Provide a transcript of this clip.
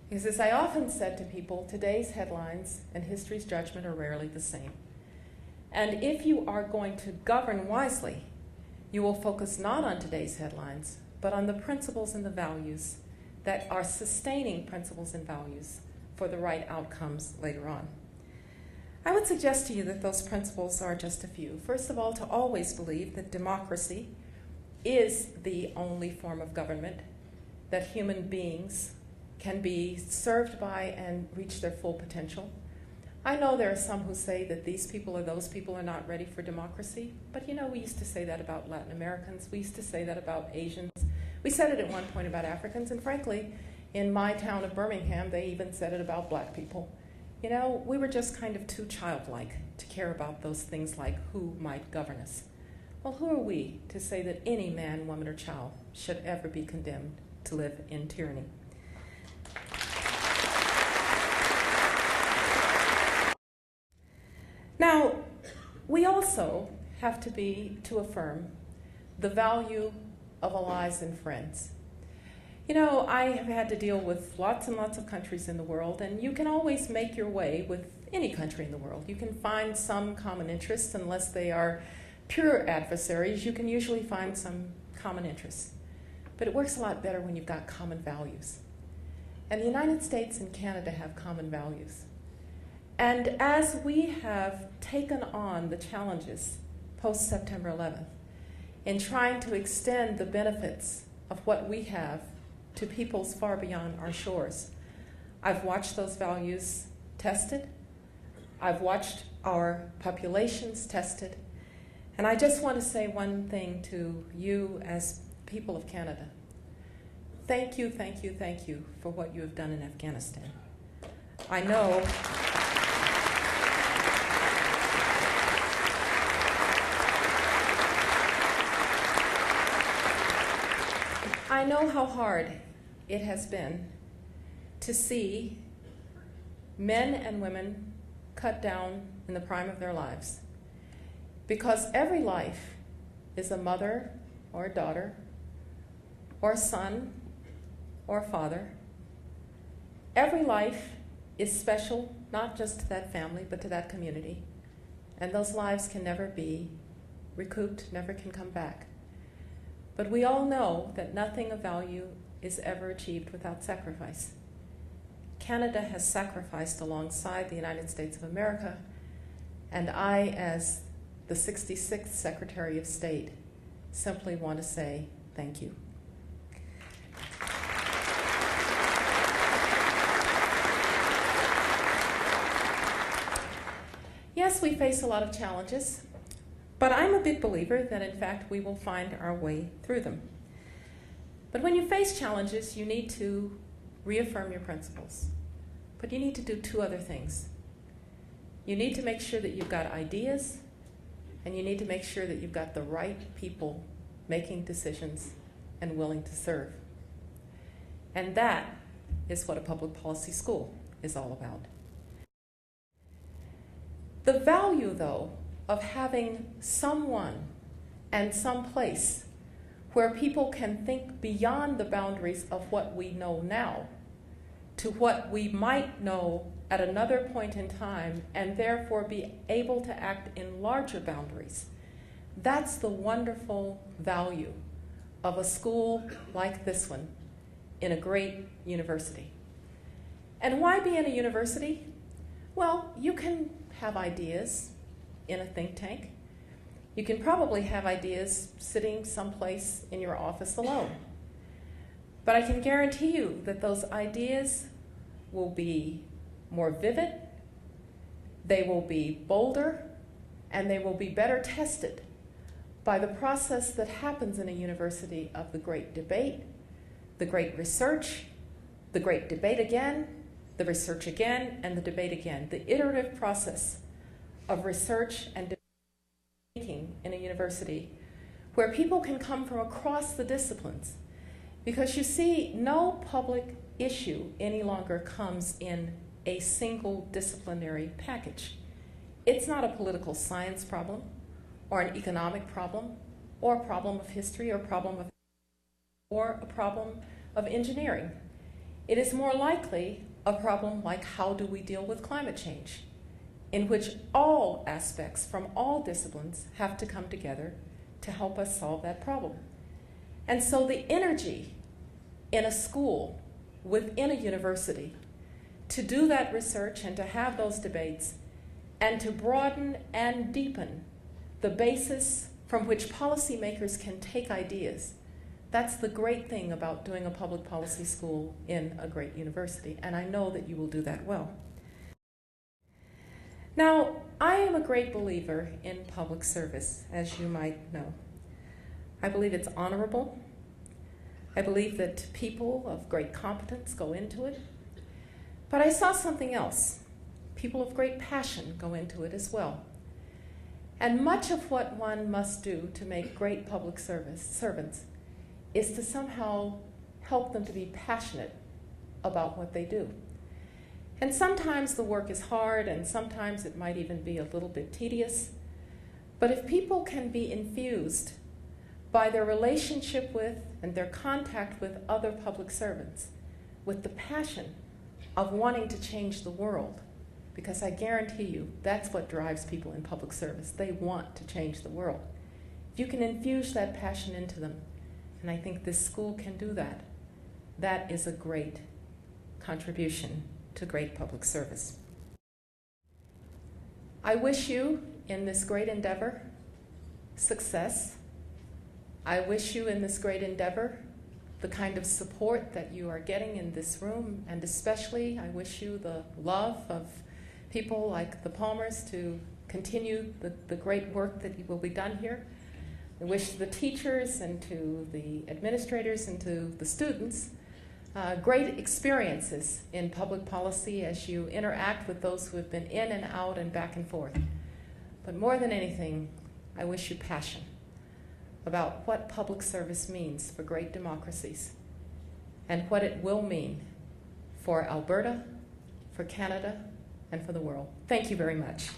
Because as I often said to people, today's headlines and history's judgment are rarely the same. And if you are going to govern wisely, you will focus not on today's headlines, but on the principles and the values that are sustaining principles and values for the right outcomes later on. I would suggest to you that those principles are just a few. First of all, to always believe that democracy is the only form of government that human beings can be served by and reach their full potential. I know there are some who say that these people or those people are not ready for democracy, but you know, we used to say that about Latin Americans, we used to say that about Asians, we said it at one point about Africans, and frankly, in my town of Birmingham, they even said it about black people. You know, we were just kind of too childlike to care about those things like who might govern us. Well, who are we to say that any man, woman, or child should ever be condemned to live in tyranny? Now, we also have to affirm the value of allies and friends. You know, I have had to deal with lots and lots of countries in the world, and you can always make your way with any country in the world. You can find some common interests, unless they are pure adversaries, you can usually find some common interests. But it works a lot better when you've got common values. And the United States and Canada have common values. And as we have taken on the challenges post-September 11th in trying to extend the benefits of what we have to peoples far beyond our shores, I've watched those values tested. I've watched our populations tested. And I just want to say one thing to you as people of Canada. Thank you, thank you, thank you for what you have done in Afghanistan. I know how hard it has been to see men and women cut down in the prime of their lives, because every life is a mother or a daughter or a son or a father. Every life is special, not just to that family, but to that community. And those lives can never be recouped, never can come back. But we all know that nothing of value is ever achieved without sacrifice. Canada has sacrificed alongside the United States of America, and I, as the 66th Secretary of State, simply want to say thank you. Yes, we face a lot of challenges, but I'm a big believer that, in fact, we will find our way through them. But when you face challenges, you need to reaffirm your principles. But you need to do two other things. You need to make sure that you've got ideas, and you need to make sure that you've got the right people making decisions and willing to serve. And that is what a public policy school is all about. The value, though, of having someone and some place where people can think beyond the boundaries of what we know now to what we might know at another point in time, and therefore be able to act in larger boundaries. That's the wonderful value of a school like this one in a great university. And why be in a university? Well, you can have ideas in a think tank. You can probably have ideas sitting someplace in your office alone. But I can guarantee you that those ideas will be more vivid, they will be bolder, and they will be better tested by the process that happens in a university of the great debate, the great research, the great debate again, the research again, and the debate again. The iterative process of research and making in a university where people can come from across the disciplines. Because you see, no public issue any longer comes in a single disciplinary package. It's not a political science problem, or an economic problem, or a problem of history, or a problem of engineering. it is more likely a problem like how do we deal with climate change, in which all aspects from all disciplines have to come together to help us solve that problem. And so the energy in a school, within a university, to do that research and to have those debates and to broaden and deepen the basis from which policymakers can take ideas, that's the great thing about doing a public policy school in a great university, and I know that you will do that well. Now, I am a great believer in public service, as you might know. I believe it's honorable. I believe that people of great competence go into it. But I saw something else. People of great passion go into it as well. And much of what one must do to make great public servants is to somehow help them to be passionate about what they do. And sometimes the work is hard, and sometimes it might even be a little bit tedious. But if people can be infused by their relationship with and their contact with other public servants, with the passion of wanting to change the world, because I guarantee you that's what drives people in public service. They want to change the world. If you can infuse that passion into them, and I think this school can do that, that is a great contribution to great public service. I wish you in this great endeavor success. I wish you in this great endeavor the kind of support that you are getting in this room, and especially I wish you the love of people like the Palmers to continue the great work that will be done here. I wish the teachers and to the administrators and to the students great experiences in public policy as you interact with those who have been in and out and back and forth. But more than anything, I wish you passion about what public service means for great democracies and what it will mean for Alberta, for Canada, and for the world. Thank you very much.